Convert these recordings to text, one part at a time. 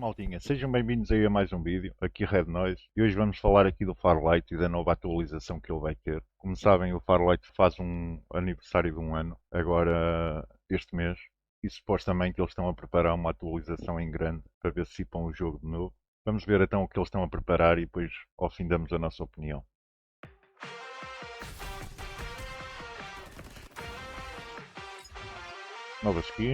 maltinha, sejam bem-vindos aí a mais um vídeo, aqui Red Noise, e hoje vamos falar aqui do Farlight e da nova atualização que ele vai ter. Como sabem, o Farlight faz um aniversário de um ano, agora este mês, e supostamente eles estão a preparar uma atualização em grande para ver se cipam o jogo de novo. Vamos ver então o que eles estão a preparar e depois ao fim damos a nossa opinião. Nova skin.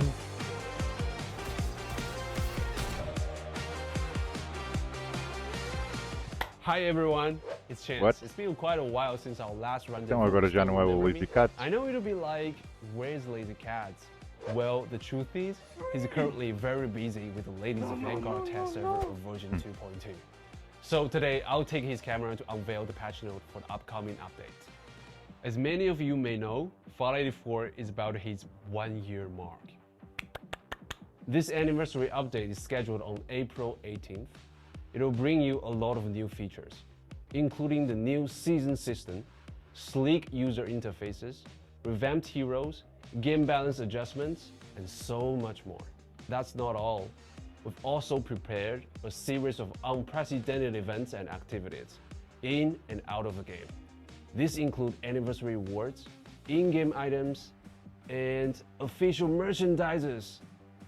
Hi everyone, it's Chance. What? It's been quite a while since our last rendezvous. Então agora já não é o Lazy Cat. I know it'll be like, where's Lazy Cats? Well, the truth is, he's currently very busy with the latest Vanguard test server of version 2.2. So today, I'll take his camera to unveil the patch note for the upcoming update. As many of you may know, Fallout 84 is about his 1-year mark. This anniversary update is scheduled on April 18th. It will bring you a lot of new features, including the new season system, sleek user interfaces, revamped heroes, game balance adjustments, and so much more. That's not all. We've also prepared a series of unprecedented events and activities in and out of the game. These include anniversary rewards, in-game items, and official merchandises.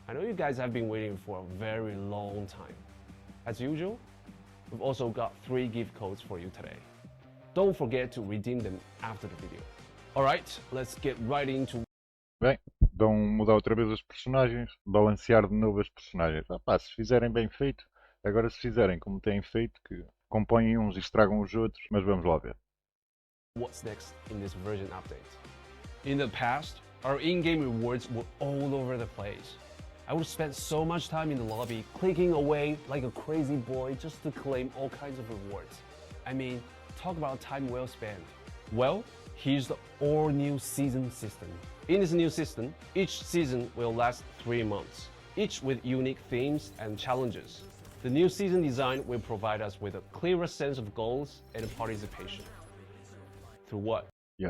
I know you guys have been waiting for a very long time. As usual, we've also got 3 gift codes for you today. Don't forget to redeem them after the video. Alright, let's get right into... Bem, vão mudar outra vez os personagens, balancear de novo as personagens. Se fizerem bem feito, agora se fizerem como têm feito, que compõem uns e estragam os outros, mas vamos lá ver. What's next in this version update? In the past, our in-game rewards were all over the place. I would spend so much time in the lobby clicking away like a crazy boy just to claim all kinds of rewards. I mean, talk about time well spent. Well, here's the all-new season system. In this new system, each season will last 3 months, each with unique themes and challenges. The new season design will provide us with a clearer sense of goals and participation. Through what?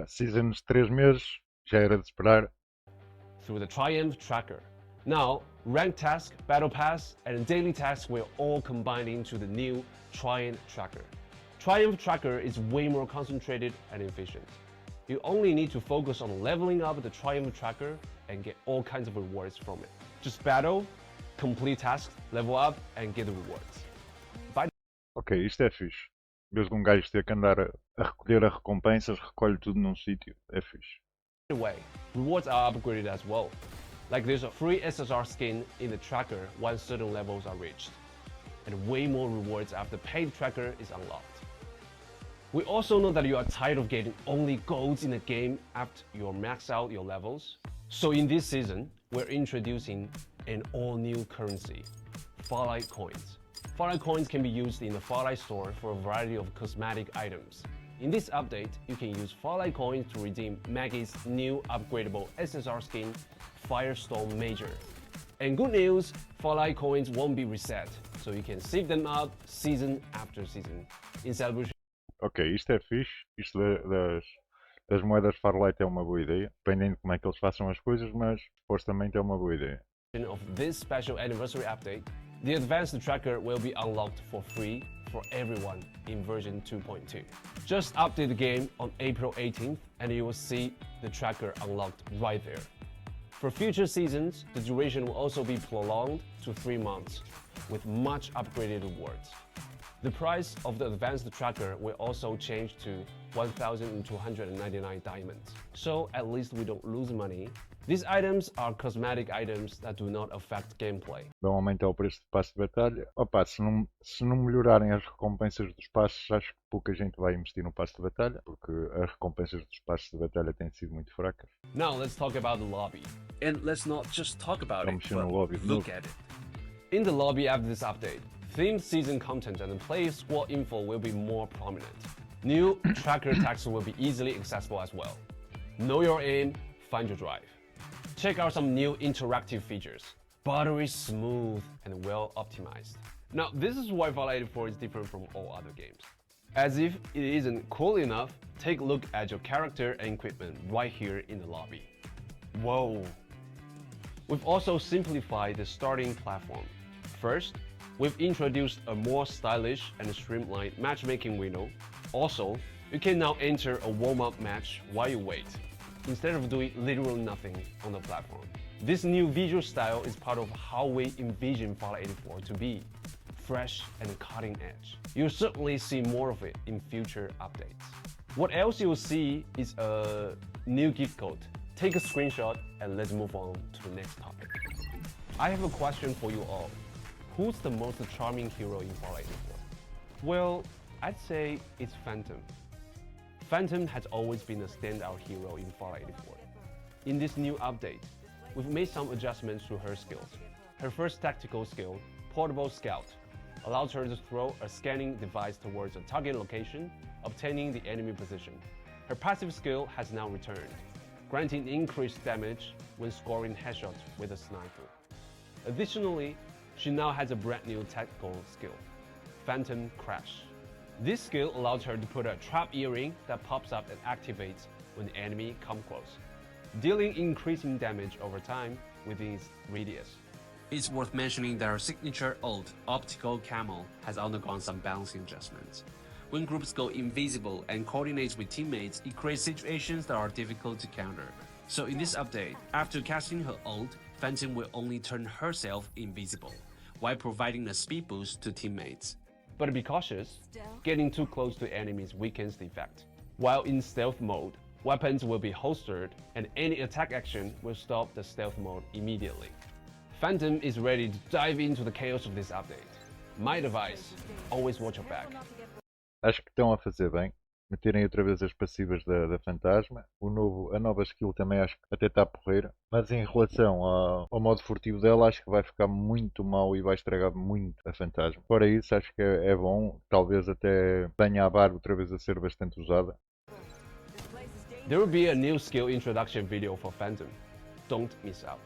Seasons de 3 meses, já era de esperar. Through the Triumph Tracker. Now, Rank Task, Battle Pass, and Daily Tasks will all combine into the new Triumph Tracker. Triumph Tracker is way more concentrated and efficient. You only need to focus on leveling up the Triumph Tracker and get all kinds of rewards from it. Just battle, complete tasks, level up, and get the rewards. Ok, isto é fixe. Em vez de um gajo ter que andar a recolher as recompensas, recolhe tudo num sítio. É fixe. By the way, rewards are upgraded as well. Like there's a free SSR skin in the tracker once certain levels are reached, and way more rewards after paid tracker is unlocked. We also know that you are tired of getting only golds in the game after you max out your levels. So in this season, we're introducing an all-new currency, Farlight Coins. Farlight Coins can be used in the Farlight store for a variety of cosmetic items. In this update, you can use Farlight Coins to redeem Maggie's new upgradable SSR skin, Firestorm Major. And good news, Farlight Coins won't be reset, so you can save them up season after season. In celebration Ok, isto é fixe. Isto das moedas Farlight é uma boa ideia. Dependendo de como é que eles façam as coisas, mas supostamente é uma boa ideia. of this special anniversary update, the advanced tracker will be unlocked for free for everyone in version 2.2. Just update the game on April 18th and you will see the tracker unlocked right there. For future seasons, the duration will also be prolonged to 3 months with much upgraded rewards. The price of the advanced tracker will also change to 1,299 diamonds. So at least we don't lose money. These items are cosmetic items that do not affect gameplay. Vão aumentar o preço do passe de batalha. Se não melhorarem as recompensas dos passes, acho que pouca gente vai investir no passe de batalha, porque as recompensas dos passes de batalha têm sido muito fracas. Now let's talk about the lobby. And let's not just talk about Vamos it, mexer no lobby de look novo. at it. In the lobby after this update, themed season content and player squad info will be more prominent. New tracker tags will be easily accessible as well. Know your aim, find your drive. Check out some new interactive features. Buttery smooth and well optimized. Now, this is why Fallout 84 is different from all other games. As if it isn't cool enough, take a look at your character and equipment right here in the lobby. Whoa! We've also simplified the starting platform. First, We've introduced a more stylish and streamlined matchmaking window. Also, you can now enter a warm-up match while you wait, instead of doing literally nothing on the platform. This new visual style is part of how we envision Fallout 84 to be, fresh and cutting edge. You'll certainly see more of it in future updates. What else you'll see is a new gift code. Take a screenshot and let's move on to the next topic. I have a question for you all. Who's the most charming hero in Fallout 84? Well, I'd say it's Phantom. Phantom has always been a standout hero in Fallout 84. In this new update, we've made some adjustments to her skills. Her first tactical skill, Portable Scout, allows her to throw a scanning device towards a target location, obtaining the enemy position. Her passive skill has now returned, granting increased damage when scoring headshots with a sniper. Additionally, she now has a brand new tactical skill, Phantom Crash. This skill allows her to put a trap earring that pops up and activates when the enemy comes close, dealing increasing damage over time within its radius. It's worth mentioning that her signature ult, Optical Camel, has undergone some balancing adjustments. When groups go invisible and coordinate with teammates, it creates situations that are difficult to counter. So in this update, after casting her ult, Phantom will only turn herself invisible, while providing a speed boost to teammates. But be cautious, getting too close to enemies weakens the effect. While in stealth mode, weapons will be holstered and any attack action will stop the stealth mode immediately. Phantom is ready to dive into the chaos of this update. My advice, always watch your back. Acho que estão a fazer bem. Meterem outra vez as passivas da Fantasma. A nova skill também acho que até está a porreira. Mas em relação ao modo furtivo dela, acho que vai ficar muito mal e vai estragar muito a Fantasma. Fora isso, acho que é bom. Talvez até venha a barba outra vez a ser bastante usada. There will be a new skill introduction video for Phantom. Don't miss out.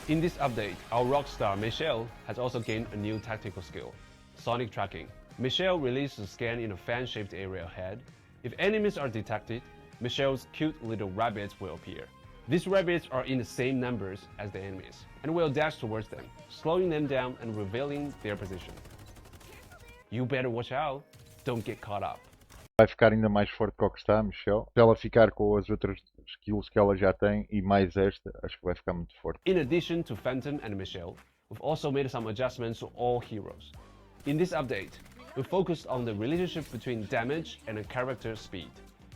In this update, our rockstar Michelle has also gained a new tactical skill, Sonic Tracking. Michelle releases a scan in a fan-shaped area ahead. If enemies are detected, Michelle's cute little rabbits will appear. These rabbits are in the same numbers as the enemies, and will dash towards them, slowing them down and revealing their position. You better watch out, don't get caught up. Vai ficar ainda mais forte que o que está a Michelle. Se ela ficar com as outras skills que ela já tem e mais esta, acho que vai ficar muito forte. In addition to Phantom and Michelle, we've also made some adjustments to all heroes. In this update, we focused on the relationship between damage and a character's speed.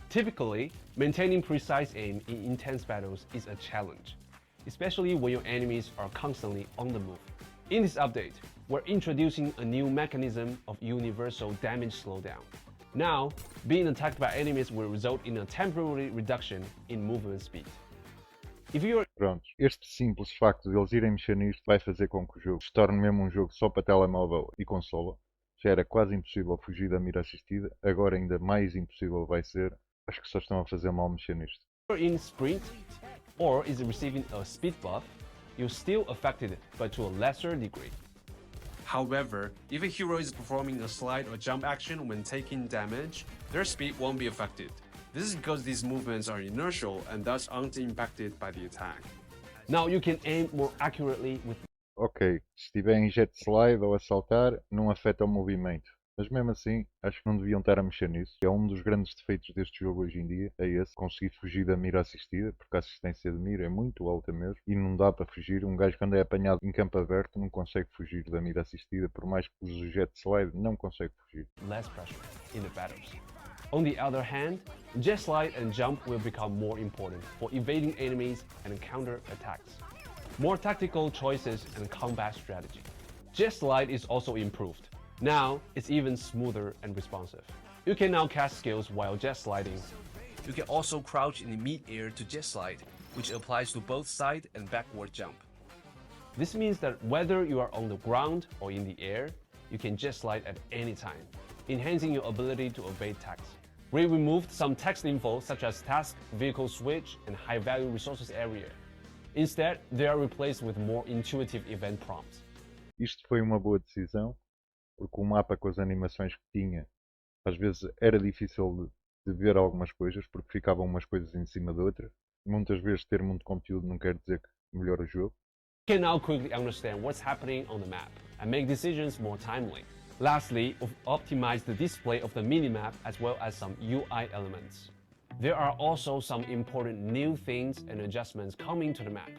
Typically, maintaining precise aim in intense battles is a challenge, especially when your enemies are constantly on the move. In this update, we're introducing a new mechanism of universal damage slowdown. Now, being attacked by enemies will result in a temporary reduction in movement speed. If you're Prontos, este simples facto de eles irem mexer nisto vai fazer com que o jogo se torne mesmo um jogo só para telemóvel e consola. Já era quase impossível fugir da mira assistida, agora ainda mais impossível vai ser. Acho que só estão a fazer mal mexer nisto. in sprint or is receiving a speed buff, you're still affected, but to a lesser degree. However, if a hero is performing a slide or jump action when taking damage, their speed won't be affected. This is because these movements are inertial and thus aren't impacted by the attack. Now you can aim more accurately with Ok, se estiver em jet slide ou a saltar, não afeta o movimento. Mas mesmo assim, acho que não deviam estar a mexer nisso. É um dos grandes defeitos deste jogo hoje em dia, é esse, conseguir fugir da mira assistida, porque a assistência de mira é muito alta mesmo, e não dá para fugir. Um gajo quando é apanhado em campo aberto não consegue fugir da mira assistida, por mais que use o jet slide, não consegue fugir. less pressure in the battles. On the other hand, jet slide and jump will become more important for evading enemies and counter attacks. More tactical choices and combat strategy. Jet slide is also improved. Now, it's even smoother and responsive. You can now cast skills while jet sliding. You can also crouch in the mid-air to jet slide, which applies to both side and backward jump. This means that whether you are on the ground or in the air, you can jet slide at any time, enhancing your ability to evade attacks. We removed some text info such as task, vehicle switch, and high-value resources area. Instead, they are replaced with more intuitive event prompts. Isto foi uma boa decisão, porque o mapa com as animações que tinha, às vezes era difícil de ver algumas coisas, porque ficavam umas coisas em cima de outras. Muitas vezes ter muito conteúdo não quer dizer que melhora o jogo. You can now quickly understand what's happening on the map and make decisions more timely. Lastly, we've optimized the display of the minimap as well as some UI elements. There are also some important new things and adjustments coming to the map.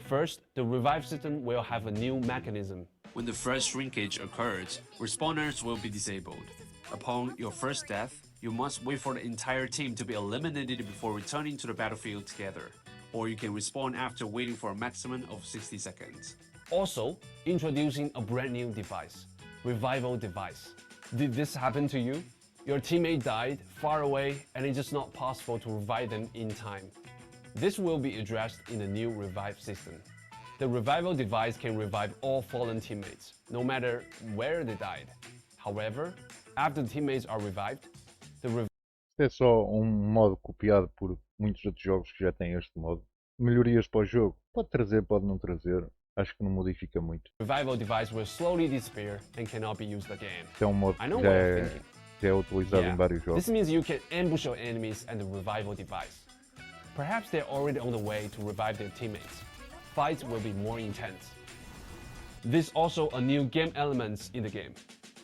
First, the revive system will have a new mechanism. When the first shrinkage occurs, respawners will be disabled. Upon your first death, you must wait for the entire team to be eliminated before returning to the battlefield together, or you can respawn after waiting for a maximum of 60 seconds. Also, introducing a brand new device, Revival Device. Did this happen to you? Your teammate died far away and it's just not possible to revive them in time. This will be addressed in the new revive system. The Revival Device can revive all fallen teammates, no matter where they died. However, after the teammates are revived, the Isto é só um modo copiado por muitos outros jogos que já têm este modo. Melhorias para o jogo. Pode trazer, pode não trazer. Acho que não modifica muito. Revival Device will slowly disappear and cannot be used again. Isto é um modo I know que what you're thinking. já é utilizado em vários jogos. This means you can ambush your enemies and the Revival Device. Perhaps they're already on the way to revive their teammates. Fights will be more intense. There's also a new game element in the game,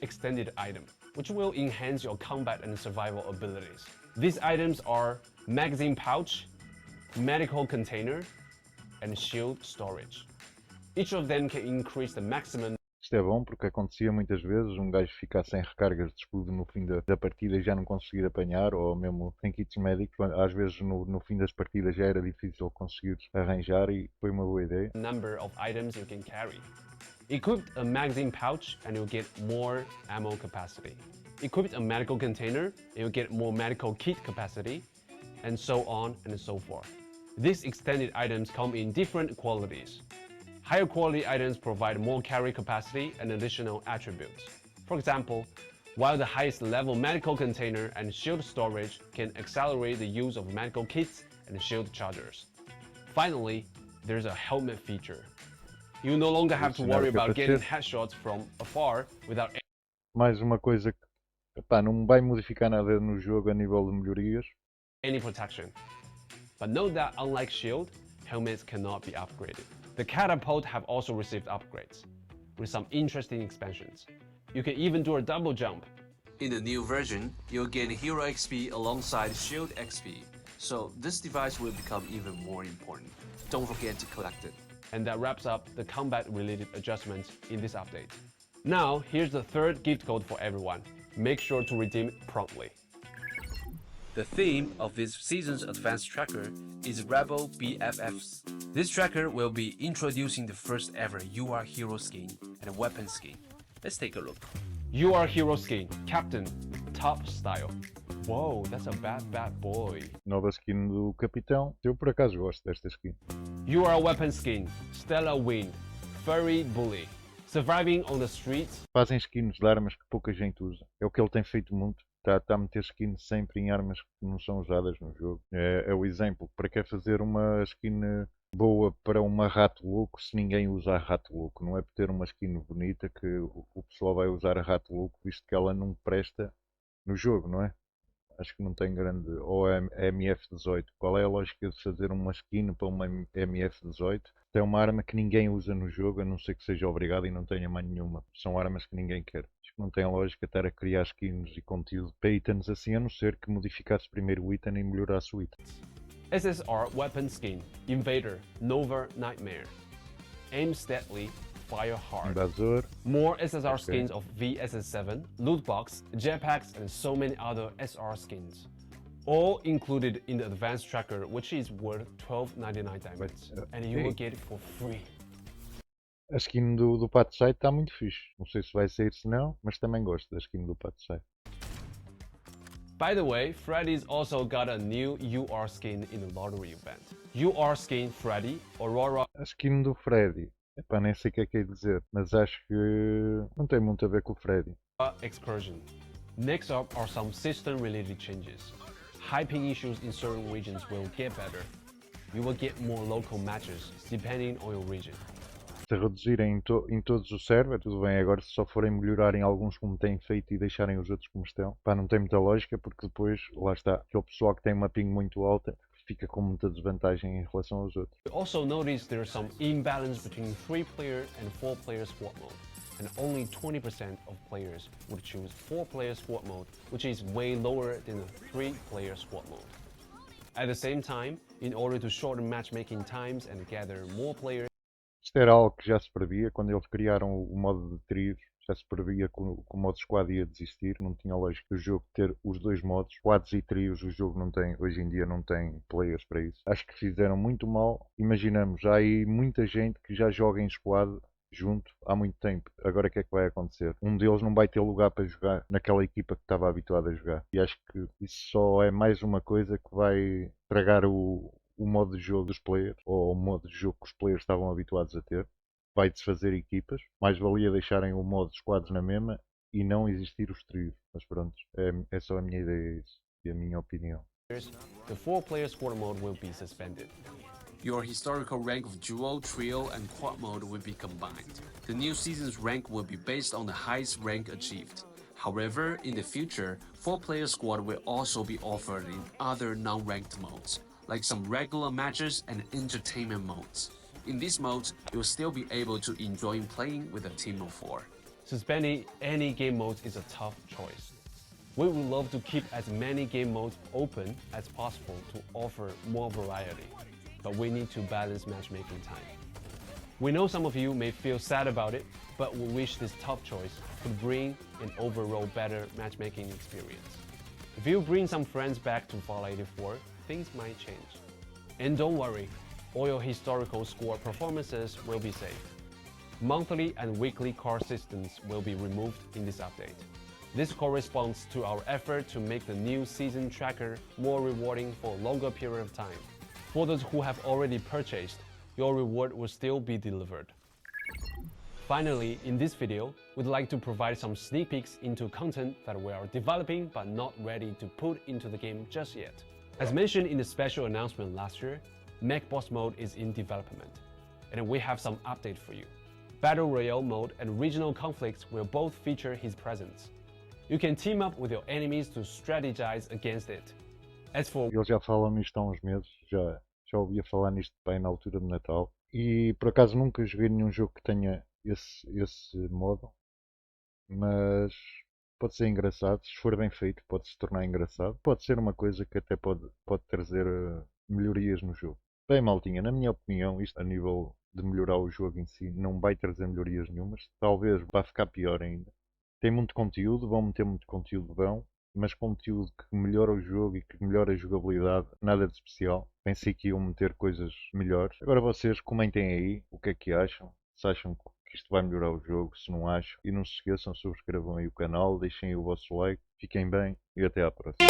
Extended Item, which will enhance your combat and survival abilities. These items are Magazine Pouch, Medical Container, and Shield Storage. Each of them can increase the maximum. Isto é bom porque acontecia muitas vezes um gajo ficar sem recargas de escudo no fim da partida e já não conseguir apanhar, ou mesmo sem kits médicos. Às vezes no fim das partidas já era difícil conseguir arranjar e foi uma boa ideia. Number of items you can carry. Equip a magazine pouch and you'll get more ammo capacity. Equip a medical container and you'll get more medical kit capacity, and so on and so forth. These extended items come in different qualities. Higher quality items provide more carry capacity and additional attributes. For example, while the highest level medical container and shield storage can accelerate the use of medical kits and shield chargers. Finally, there's a helmet feature. You no longer have to worry about getting headshots from afar without Mais uma coisa que epá, não vai modificar nada no jogo a nível de melhorias. any protection. But note that unlike shield, helmets cannot be upgraded. The catapult have also received upgrades, with some interesting expansions. You can even do a double jump. In the new version, you'll gain Hero XP alongside Shield XP, so this device will become even more important. Don't forget to collect it. And that wraps up the combat-related adjustments in this update. Now, here's the third gift code for everyone. Make sure to redeem it promptly. The theme of this season's advanced tracker is Rebel BFFs. This tracker will be introducing the first ever You Are Hero skin and weapon skin. Let's take a look. You Are Hero skin, Captain, top style. Whoa, that's a bad boy. Nova skin do Capitão. Eu por acaso gosto desta skin. You Are Weapon skin, Stellar Wind, Furry Bully. Surviving on the streets. Fazem skins de armas que pouca gente usa. É o que ele tem feito muito. Está a meter skins sempre em armas que não são usadas no jogo. É o exemplo. Para que fazer uma skin boa para uma rato louco se ninguém usa a rato louco? Não é por ter uma skin bonita que o pessoal vai usar a rato louco, visto que ela não presta no jogo, não é? Acho que não tem grande. Ou é MF18. Qual é a lógica de fazer uma skin para uma MF18? É uma arma que ninguém usa no jogo, a não ser que seja obrigado e não tenha mais nenhuma. São armas que ninguém quer. Acho que não tem lógica estar a criar skins e conteúdo para itens assim, a não ser que modificasse primeiro o item e melhorasse o item. SSR Weapon Skin, Invader, Nova Nightmare. Aim steadily, fire hard. Invasor. More SSR skins of VSS7, Loot Box, Jetpacks, and so many other SR skins. All included in the advanced tracker, which is worth $12.99 diamonds, and you will get it for free. A skin do Pato Site está muito fixe. Não sei se vai sair se não, mas também gosto da skin do Pato Site. By the way, Freddy's also got a new UR skin in the lottery event. UR skin Freddy, Aurora. A skin do Freddy. Epá, nem sei o que é dizer, mas acho que não tem muito a ver com o Freddy. Excursion. Next up are some system-related changes. Hyping issues in certain regions will get better. You will get more local matches, depending on your region. Se reduzirem em todos os servers, tudo bem. Agora, se só forem melhorarem alguns como têm feito e deixarem os outros como estão, pá, não tem muita lógica, porque depois, lá está, aquele pessoal que tem uma ping muito alta fica com muita desvantagem em relação aos outros. We also noticed there's some imbalance between 3-player and 4-player squad mode, and only 20% of players would choose 4-player squad mode, which is way lower than the 3-player squad mode. At the same time, in order to shorten matchmaking times and gather more players, Isto era algo que já se previa quando eles criaram o modo de trios. Já se previa que o modo squad ia desistir, não tinha lógica o jogo ter os dois modos, squads e trios. O jogo não tem, hoje em dia não tem players para isso. Acho que fizeram muito mal. Imaginamos, há aí muita gente que já joga em squad junto há muito tempo. Agora o que é que vai acontecer? Um deles não vai ter lugar para jogar naquela equipa que estava habituado a jogar. E acho que isso só é mais uma coisa que vai estragar o modo de jogo dos players, ou o modo de jogo que os players estavam habituados a ter. Vai desfazer equipas, mais valia deixarem o modo squads na mesma e não existir os trios. Mas pronto, é só a minha ideia e a minha opinião. the 4-player squad mode will be suspended. Your historical rank of duo, trio, and quad mode will be combined. The new season's rank will be based on the highest rank achieved. However, in the future, 4-player squad will also be offered in other non-ranked modes, like some regular matches and entertainment modes. In these modes, you'll still be able to enjoy playing with a team of 4. Suspending any game mode is a tough choice. We would love to keep as many game modes open as possible to offer more variety, but we need to balance matchmaking time. We know some of you may feel sad about it, but we wish this tough choice could bring an overall better matchmaking experience. If you bring some friends back to Fallout 84, things might change. And don't worry, all your historical squad performances will be saved. Monthly and weekly card systems will be removed in this update. This corresponds to our effort to make the new season tracker more rewarding for a longer period of time. For those who have already purchased, your reward will still be delivered. Finally, in this video, we'd like to provide some sneak peeks into content that we are developing but not ready to put into the game just yet. As mentioned in the special announcement last year, Mech Boss mode is in development, and we have some update for you. Battle Royale mode and regional conflicts will both feature his presence. You can team up with your enemies to strategize against it. As for Eles já falam nisto há uns meses, já ouvia falar nisto bem na altura de Natal. E por acaso nunca joguei nenhum jogo que tenha esse modo, mas pode ser engraçado. Se for bem feito, pode se tornar engraçado. Pode ser uma coisa que até pode trazer melhorias no jogo. Bem, maltinha, na minha opinião, isto a nível de melhorar o jogo em si não vai trazer melhorias nenhumas. Talvez vá ficar pior ainda. Tem muito conteúdo, vão meter muito conteúdo bom, mas conteúdo que melhora o jogo e que melhora a jogabilidade, nada de especial. Pensei que iam meter coisas melhores. Agora vocês comentem aí o que é que acham. Se acham que isto vai melhorar o jogo, se não acham. E não se esqueçam, subscrevam aí o canal, deixem o vosso like, fiquem bem e até à próxima.